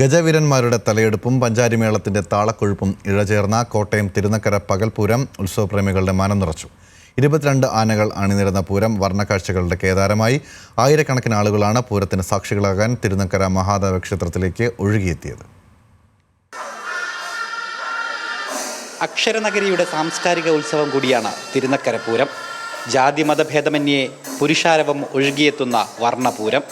ഗജവീരന്മാരുടെ തലയെടുപ്പും പഞ്ചാരിമേളത്തിന്റെ താളക്കൊഴുപ്പും ഇഴചേർന്ന കോട്ടയം തിരുനക്കര പകൽപൂരം ഉത്സവപ്രേമികളുടെ മനം നിറച്ചു. 22 ആനകൾ അണിനിരന്ന പൂരം വർണ്ണക്കാഴ്ചകളുടെ കേദാരമായി. ആയിരക്കണക്കിന് ആളുകളാണ് പൂരത്തിന് സാക്ഷികളാകാൻ തിരുനക്കര മഹാദേവ ക്ഷേത്രത്തിലേക്ക് ഒഴുകിയെത്തിയത്. അക്ഷരനഗരിയുടെ സാംസ്കാരിക ഉത്സവം കൂടിയാണ് തിരുനക്കര പൂരം. ജാതിമതഭേദമന്യേ പുരുഷാരവം ഒഴുകിയെത്തുന്ന വർണ്ണപൂരം.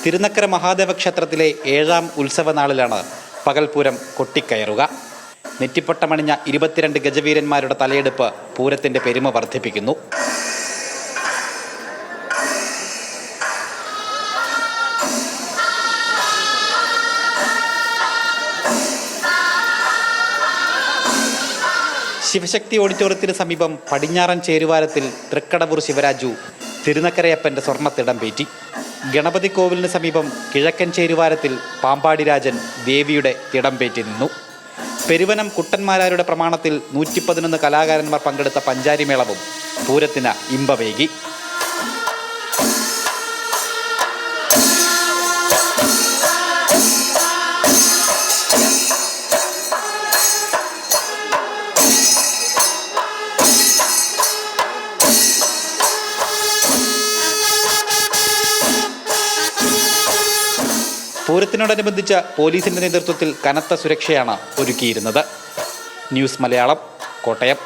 തിരുനക്കര മഹാദേവ ക്ഷേത്രത്തിലെ 7ാം ഉത്സവനാളിലാണ് പകൽപൂരം കൊട്ടിക്കയറുക. നെറ്റിപ്പട്ടമണിഞ്ഞ 22 ഗജവീരന്മാരുടെ തലയെടുപ്പ് പൂരത്തിൻ്റെ പെരുമ വർദ്ധിപ്പിക്കുന്നു. ശിവശക്തി ഓഡിറ്റോറിയത്തിന് സമീപം പടിഞ്ഞാറൻ ചേരുവാരത്തിൽ തൃക്കടവൂർ ശിവരാജു തിരുനക്കരയപ്പൻ്റെ സ്വർണ്ണത്തിടം പേറ്റി. ഗണപതി കോവിലിന് സമീപം കിഴക്കൻ ചേരുവാരത്തിൽ പാമ്പാടി രാജൻ ദേവിയുടെ തിടം പേറ്റി നിന്നു. പെരുവനം കുട്ടന്മാരാരുടെ പ്രമാണത്തിൽ 111 കലാകാരന്മാർ പങ്കെടുത്ത പഞ്ചാരിമേളവും പൂരത്തിന് ഇമ്പവേകി. പൂരത്തിനോടനുബന്ധിച്ച് പോലീസിന്റെ നേതൃത്വത്തിൽ കനത്ത സുരക്ഷയാണ് ഒരുക്കിയിരുന്നത്. ന്യൂസ് മലയാളം, കോട്ടയം.